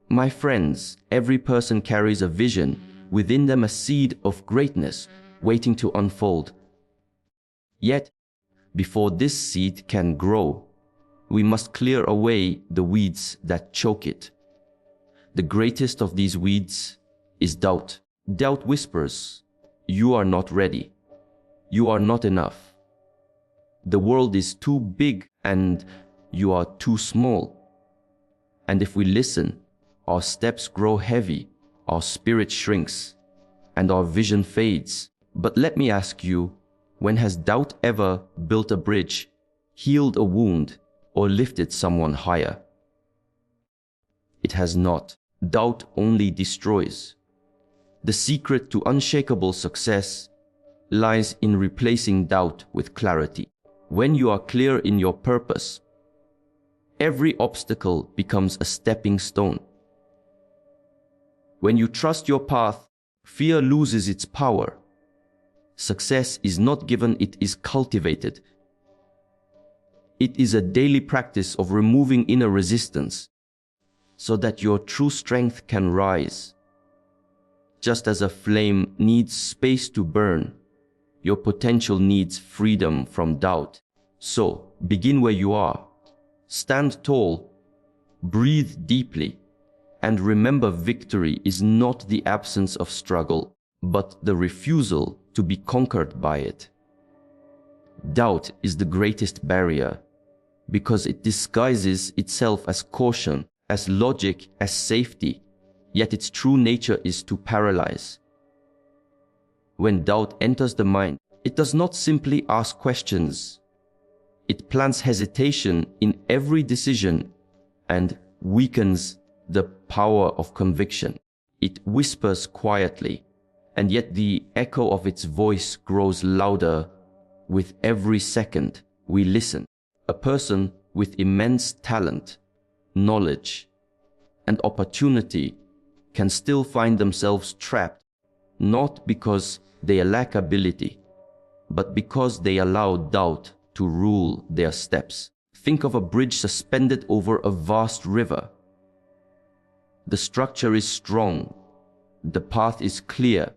My friends, every person carries a vision, within them a seed of greatness waiting to unfold. Yet, before this seed can grow, we must clear away the weeds that choke it. The greatest of these weeds is doubt. Doubt whispers, "You are not ready. You are not enough. The world is too big and you are too small." And if we listen, our steps grow heavy, our spirit shrinks, and our vision fades. But let me ask you, when has doubt ever built a bridge, healed a wound, or lifted someone higher? It has not. Doubt only destroys. The secret to unshakable success lies in replacing doubt with clarity. When you are clear in your purpose, every obstacle becomes a stepping stone. When you trust your path, fear loses its power. Success is not given, it is cultivated. It is a daily practice of removing inner resistance so that your true strength can rise. Just as a flame needs space to burn, your potential needs freedom from doubt. So, begin where you are. Stand tall, breathe deeply, and remember, victory is not the absence of struggle, but the refusal to be conquered by it. Doubt is the greatest barrier because it disguises itself as caution, as logic, as safety, yet its true nature is to paralyze. When doubt enters the mind, it does not simply ask questions. It plants hesitation in every decision and weakens the power of conviction. It whispers quietly, and yet the echo of its voice grows louder with every second we listen. A person with immense talent, knowledge, and opportunity can still find themselves trapped, not because they lack ability, but because they allow doubt to rule their steps. Think of a bridge suspended over a vast river. The structure is strong, the path is clear,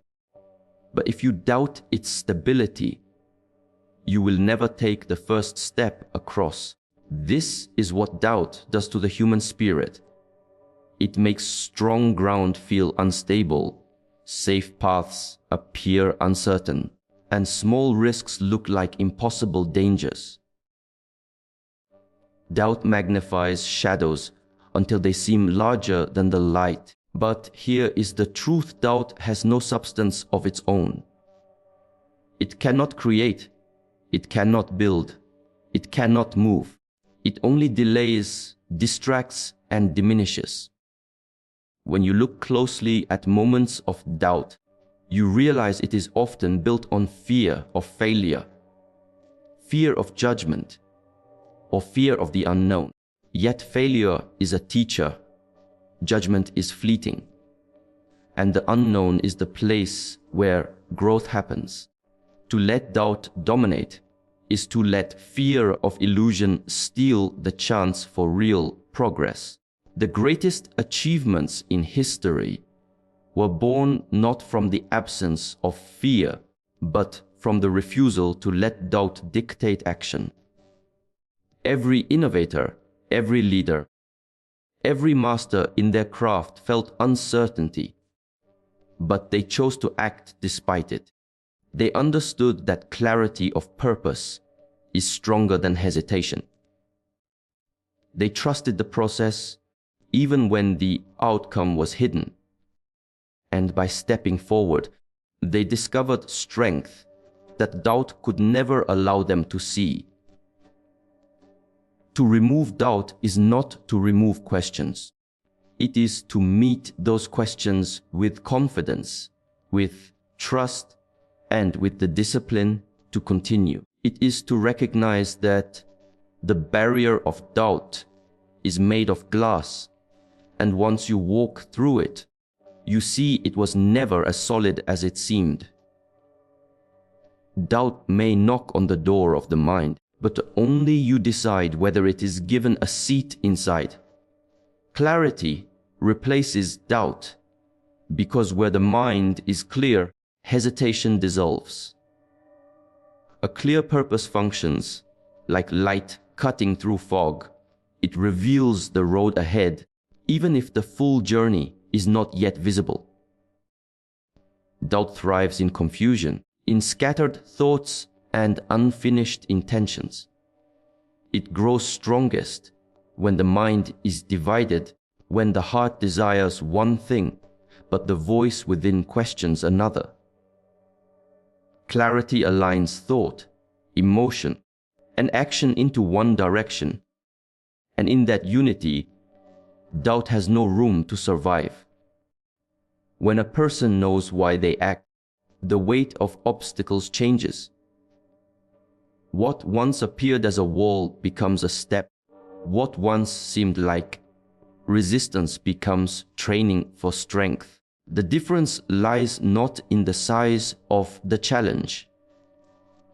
but if you doubt its stability, you will never take the first step across. This is what doubt does to the human spirit. It makes strong ground feel unstable, safe paths appear uncertain, and small risks look like impossible dangers. Doubt magnifies shadows until they seem larger than the light. But here is the truth: doubt has no substance of its own. It cannot create, it cannot build, it cannot move. It only delays, distracts, and diminishes. When you look closely at moments of doubt, you realize it is often built on fear of failure, fear of judgment, or fear of the unknown. Yet failure is a teacher, judgment is fleeting, and the unknown is the place where growth happens. To let doubt dominate is to let fear of illusion steal the chance for real progress. The greatest achievements in history were born not from the absence of fear, but from the refusal to let doubt dictate action. Every innovator, every leader, every master in their craft felt uncertainty, but they chose to act despite it. They understood that clarity of purpose is stronger than hesitation. They trusted the process even when the outcome was hidden. And by stepping forward, they discovered strength that doubt could never allow them to see. To remove doubt is not to remove questions. It is to meet those questions with confidence, with trust, and with the discipline to continue. It is to recognize that the barrier of doubt is made of glass, and once you walk through it, you see it was never as solid as it seemed. Doubt may knock on the door of the mind, but only you decide whether it is given a seat inside. Clarity replaces doubt, because where the mind is clear, hesitation dissolves. A clear purpose functions like light cutting through fog. It reveals the road ahead, even if the full journey is not yet visible. Doubt thrives in confusion, in scattered thoughts and unfinished intentions. It grows strongest when the mind is divided, when the heart desires one thing, but the voice within questions another. Clarity aligns thought, emotion, and action into one direction, and in that unity, doubt has no room to survive. When a person knows why they act, the weight of obstacles changes. What once appeared as a wall becomes a step. What once seemed like resistance becomes training for strength. The difference lies not in the size of the challenge,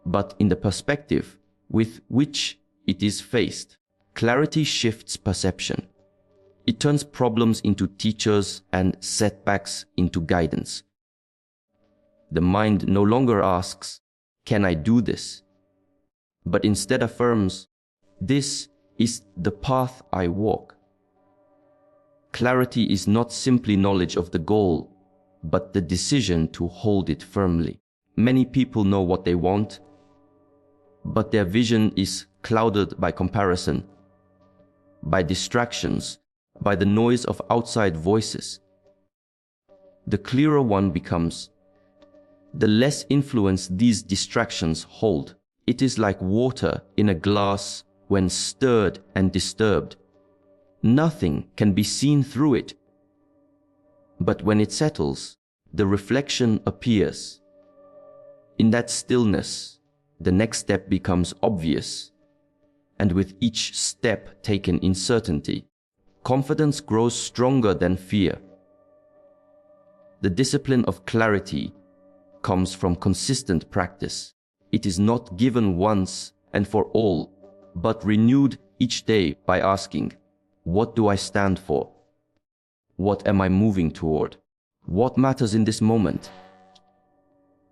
but in the perspective with which it is faced. Clarity shifts perception. It turns problems into teachers and setbacks into guidance. The mind no longer asks, "Can I do this?" but instead affirms, "This is the path I walk." Clarity is not simply knowledge of the goal, but the decision to hold it firmly. Many people know what they want, but their vision is clouded by comparison, by distractions, by the noise of outside voices. The clearer one becomes, the less influence these distractions hold. It is like water in a glass when stirred and disturbed. Nothing can be seen through it. But when it settles, the reflection appears. In that stillness, the next step becomes obvious, and with each step taken in certainty, confidence grows stronger than fear. The discipline of clarity comes from consistent practice. It is not given once and for all, but renewed each day by asking, "What do I stand for? What am I moving toward? What matters in this moment?"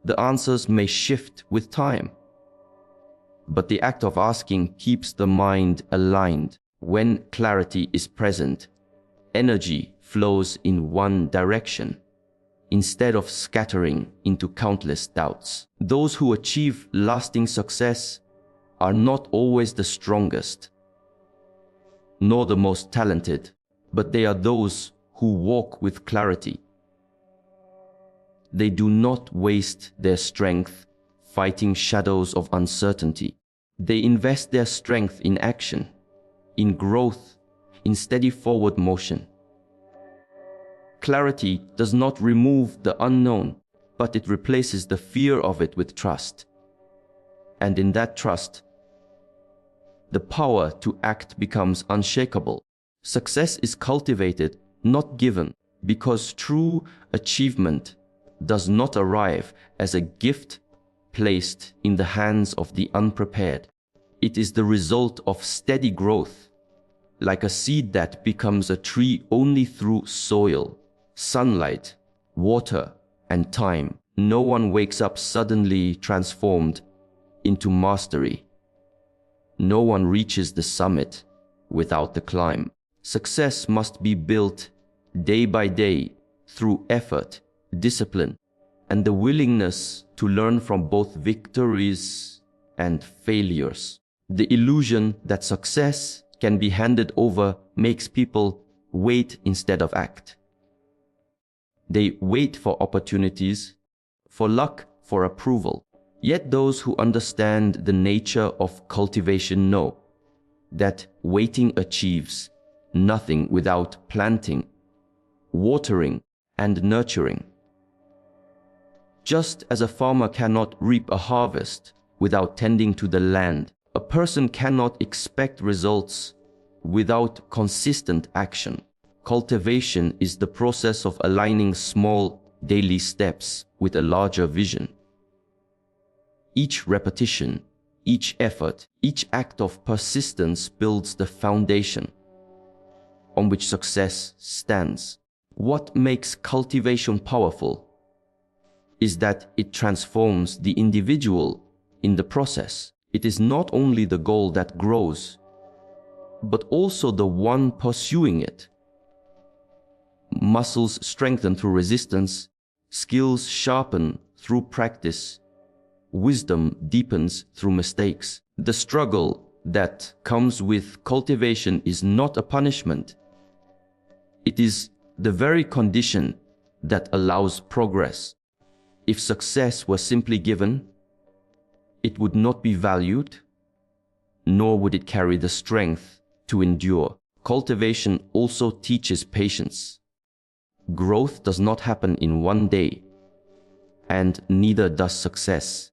The answers may shift with time, but the act of asking keeps the mind aligned. When clarity is present, energy flows in one direction, instead of scattering into countless doubts. Those who achieve lasting success are not always the strongest, nor the most talented, but they are those who walk with clarity. They do not waste their strength fighting shadows of uncertainty. They invest their strength in action, in growth, in steady forward motion. Clarity does not remove the unknown, but it replaces the fear of it with trust. And in that trust, the power to act becomes unshakable. Success is cultivated, not given, because true achievement does not arrive as a gift placed in the hands of the unprepared. It is the result of steady growth, like a seed that becomes a tree only through soil, sunlight, water, and time. No one wakes up suddenly transformed into mastery. No one reaches the summit without the climb. Success must be built day by day through effort, discipline, and the willingness to learn from both victories and failures. The illusion that success can be handed over makes people wait instead of act. They wait for opportunities, for luck, for approval. Yet those who understand the nature of cultivation know that waiting achieves nothing without planting, watering, and nurturing. Just as a farmer cannot reap a harvest without tending to the land, a person cannot expect results without consistent action. Cultivation is the process of aligning small daily steps with a larger vision. Each repetition, each effort, each act of persistence builds the foundation. on which success stands. What makes cultivation powerful is that it transforms the individual in the process. It is not only the goal that grows, but also the one pursuing it. Muscles strengthen through resistance, skills sharpen through practice, wisdom deepens through mistakes. The struggle that comes with cultivation is not a punishment. It is the very condition that allows progress. If success were simply given, it would not be valued, nor would it carry the strength to endure. Cultivation also teaches patience. Growth does not happen in one day, and neither does success.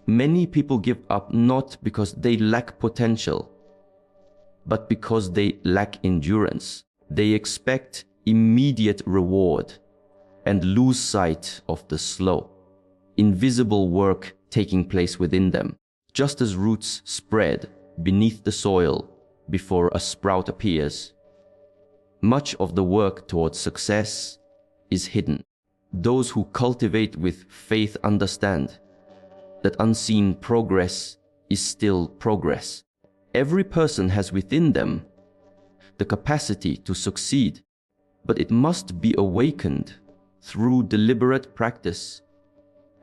Many people give up not because they lack potential, but because they lack endurance. They expect immediate reward and lose sight of the slow, invisible work taking place within them. Just as roots spread beneath the soil before a sprout appears, much of the work towards success is hidden. Those who cultivate with faith understand that unseen progress is still progress. Every person has within them the capacity to succeed, but it must be awakened through deliberate practice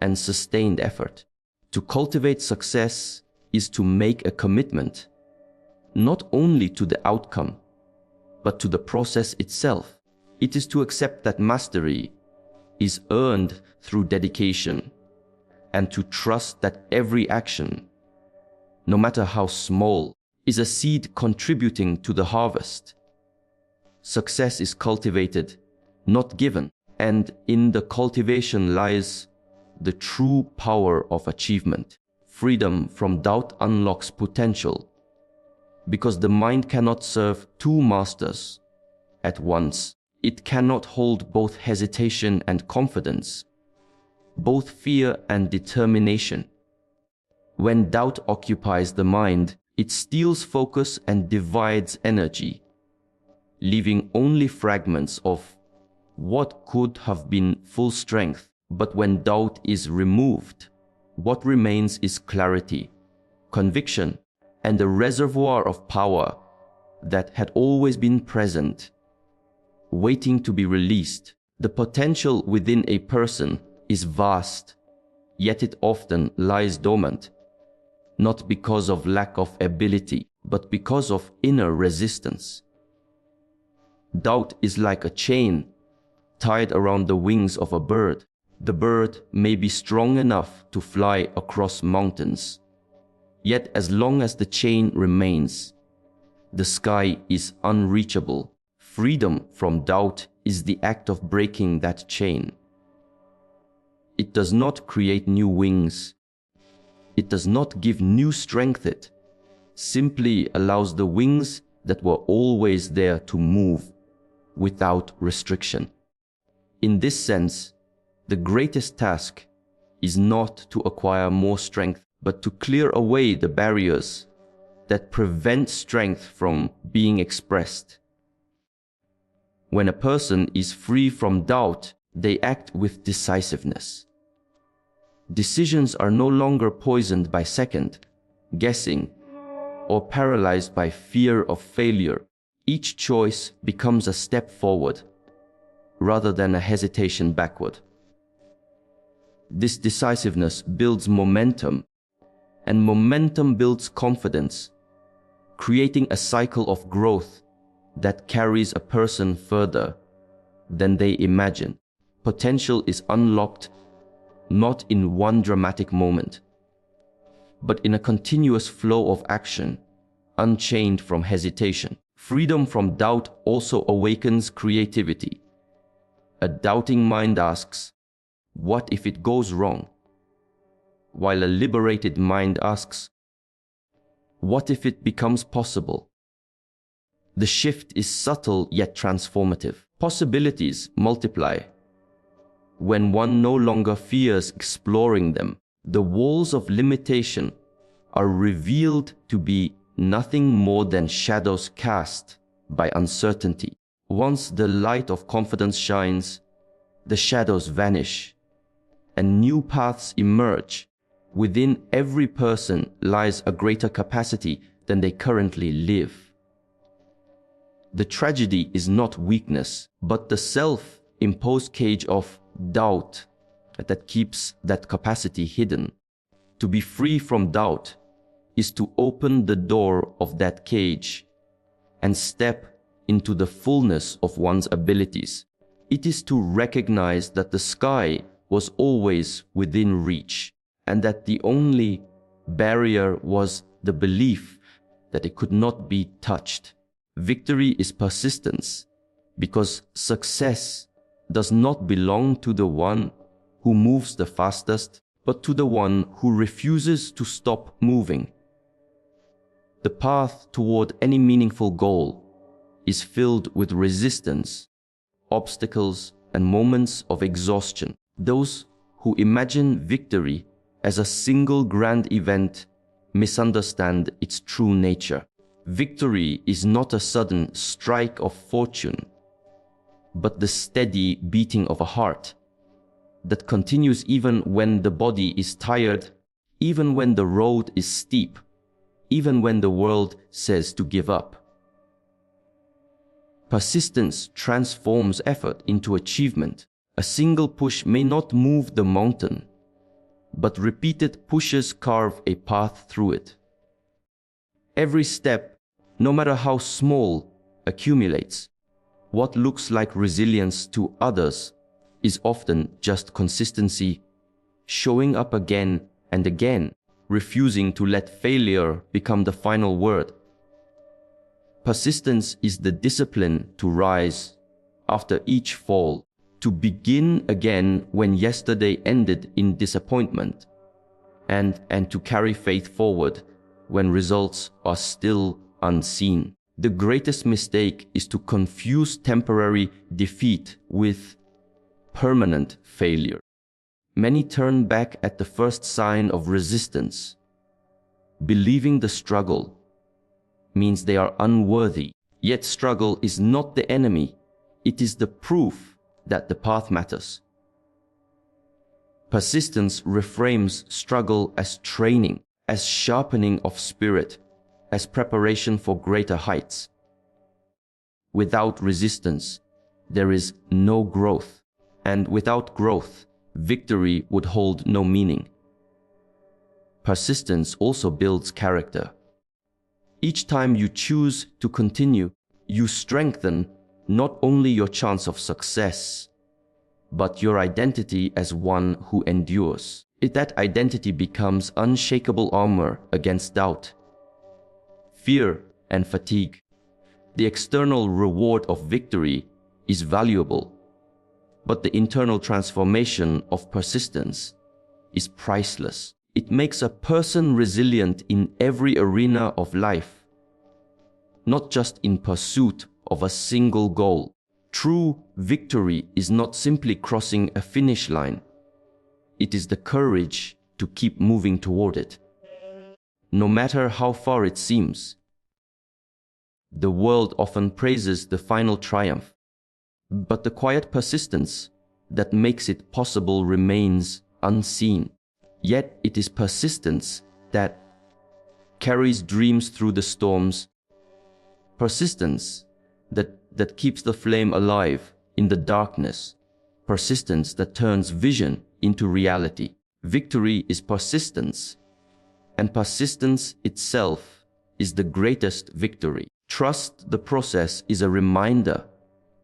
and sustained effort. To cultivate success is to make a commitment, not only to the outcome, but to the process itself. It is to accept that mastery is earned through dedication, and to trust that every action, no matter how small, is a seed contributing to the harvest. Success is cultivated, not given, and in the cultivation lies the true power of achievement. Freedom from doubt unlocks potential, because the mind cannot serve two masters at once. It cannot hold both hesitation and confidence, both fear and determination. When doubt occupies the mind, it steals focus and divides energy, leaving only fragments of what could have been full strength. But when doubt is removed, what remains is clarity, conviction, and a reservoir of power that had always been present, waiting to be released. The potential within a person is vast, yet it often lies dormant, not because of lack of ability, but because of inner resistance. Doubt is like a chain tied around the wings of a bird. The bird may be strong enough to fly across mountains, yet as long as the chain remains, the sky is unreachable. Freedom from doubt is the act of breaking that chain. It does not create new wings. It does not give new strength. It simply allows the wings that were always there to move without restriction. In this sense, the greatest task is not to acquire more strength, but to clear away the barriers that prevent strength from being expressed. When a person is free from doubt, they act with decisiveness. Decisions are no longer poisoned by second guessing or paralyzed by fear of failure. Each choice becomes a step forward rather than a hesitation backward. This decisiveness builds momentum, and momentum builds confidence, creating a cycle of growth that carries a person further than they imagine. Potential is unlocked not in one dramatic moment, but in a continuous flow of action, unchained from hesitation. Freedom from doubt also awakens creativity. A doubting mind asks, "What if it goes wrong?" While a liberated mind asks, "What if it becomes possible?" The shift is subtle yet transformative. Possibilities multiply when one no longer fears exploring them. The walls of limitation are revealed to be nothing more than shadows cast by uncertainty. Once the light of confidence shines, the shadows vanish, and new paths emerge. Within every person lies a greater capacity than they currently live. The tragedy is not weakness, but the self-imposed cage of doubt that keeps that capacity hidden. To be free from doubt is to open the door of that cage and step into the fullness of one's abilities. It is to recognize that the sky was always within reach, and that the only barrier was the belief that it could not be touched. Victory is persistence, because success does not belong to the one who moves the fastest, but to the one who refuses to stop moving. The path toward any meaningful goal is filled with resistance, obstacles, and moments of exhaustion. Those who imagine victory as a single grand event misunderstand its true nature. Victory is not a sudden strike of fortune, but the steady beating of a heart that continues even when the body is tired, even when the road is steep, even when the world says to give up. Persistence transforms effort into achievement. A single push may not move the mountain, but repeated pushes carve a path through it. Every step, no matter how small, accumulates. What looks like resilience to others is often just consistency, showing up again and again, refusing to let failure become the final word. Persistence is the discipline to rise after each fall, to begin again when yesterday ended in disappointment, and to carry faith forward when results are still unseen. The greatest mistake is to confuse temporary defeat with permanent failure. Many turn back at the first sign of resistance, believing the struggle means they are unworthy. Yet struggle is not the enemy, it is the proof that the path matters. Persistence reframes struggle as training, as sharpening of spirit, as preparation for greater heights. Without resistance, there is no growth, and without growth, victory would hold no meaning. Persistence also builds character. Each time you choose to continue, you strengthen not only your chance of success, but your identity as one who endures. That identity becomes unshakable armor against doubt, fear, and fatigue. The external reward of victory is valuable, but the internal transformation of persistence is priceless. It makes a person resilient in every arena of life, not just in pursuit of a single goal. True victory is not simply crossing a finish line. It is the courage to keep moving toward it, no matter how far it seems. The world often praises the final triumph, but the quiet persistence that makes it possible remains unseen. Yet it is persistence that carries dreams through the storms, persistence that keeps the flame alive in the darkness, persistence that turns vision into reality. Victory is persistence, and persistence itself is the greatest victory. Trust the process is a reminder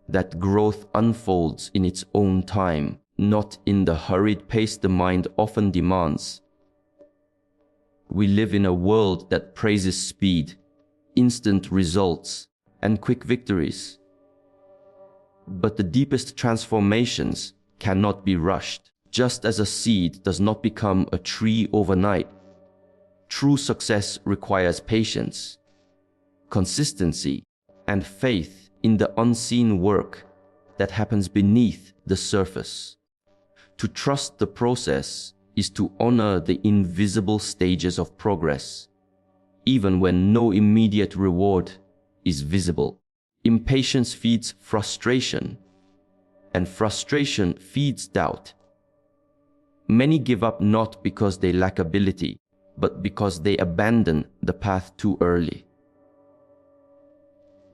that growth unfolds in its own time, not in the hurried pace the mind often demands. We live in a world that praises speed, instant results, and quick victories. But the deepest transformations cannot be rushed. Just as a seed does not become a tree overnight, true success requires patience, consistency, and faith in the unseen work that happens beneath the surface. To trust the process is to honor the invisible stages of progress, even when no immediate reward is visible. Impatience feeds frustration, and frustration feeds doubt. Many give up not because they lack ability, but because they abandon the path too early.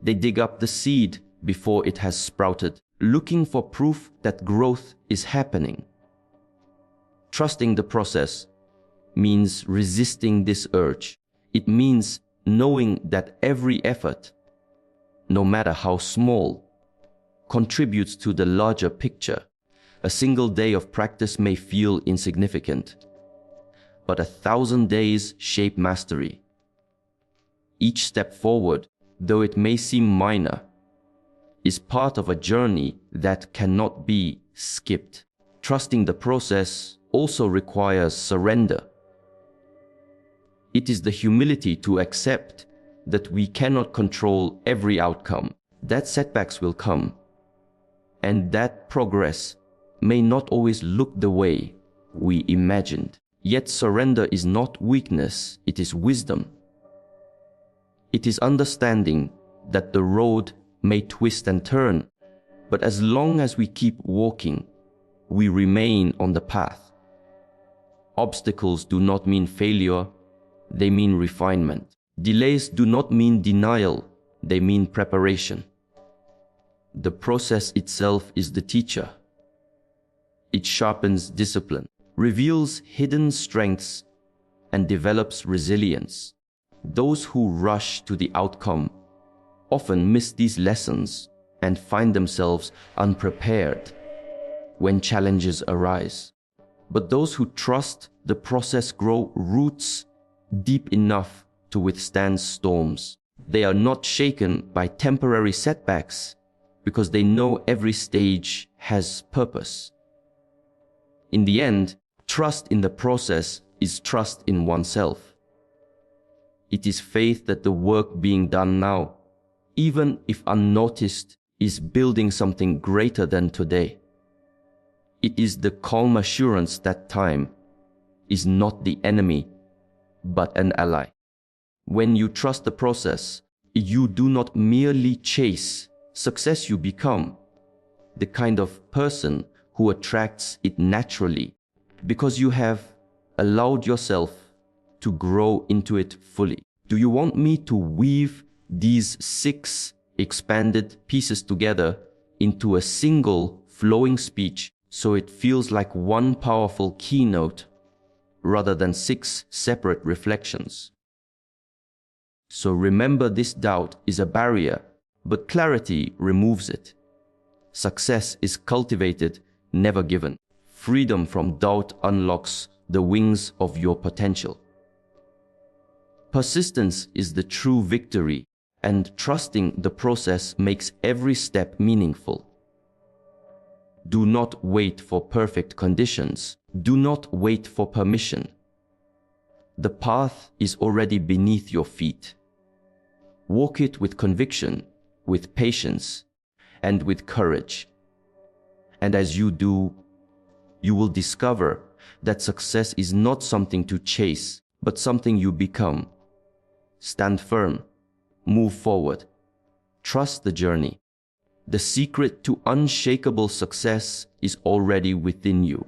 They dig up the seed before it has sprouted, looking for proof that growth is happening. Trusting the process means resisting this urge. It means knowing that every effort, no matter how small, contributes to the larger picture. A single day of practice may feel insignificant, but 1,000 days shape mastery. Each step forward, though it may seem minor, is part of a journey that cannot be skipped. Trusting the process also requires surrender. It is the humility to accept that we cannot control every outcome, that setbacks will come, and that progress may not always look the way we imagined. Yet surrender is not weakness, it is wisdom. It is understanding that the road may twist and turn, but as long as we keep walking, we remain on the path. Obstacles do not mean failure, they mean refinement. Delays do not mean denial, they mean preparation. The process itself is the teacher. It sharpens discipline, reveals hidden strengths, and develops resilience. Those who rush to the outcome often miss these lessons and find themselves unprepared when challenges arise. But those who trust the process grow roots deep enough to withstand storms. They are not shaken by temporary setbacks because they know every stage has purpose. In the end, trust in the process is trust in oneself. It is faith that the work being done now, even if unnoticed, is building something greater than today. It is the calm assurance that time is not the enemy, but an ally. When you trust the process, you do not merely chase success, you become the kind of person who attracts it naturally because you have allowed yourself to grow into it fully. Do you want me to weave these 6 expanded pieces together into a single flowing speech so it feels like one powerful keynote rather than 6 separate reflections? So remember, this doubt is a barrier, but clarity removes it. Success is cultivated, never given. Freedom from doubt unlocks the wings of your potential. Persistence is the true victory, and trusting the process makes every step meaningful. Do not wait for perfect conditions. Do not wait for permission. The path is already beneath your feet. Walk it with conviction, with patience, and with courage. And as you do, you will discover that success is not something to chase, but something you become. Stand firm, move forward, trust the journey. The secret to unshakable success is already within you.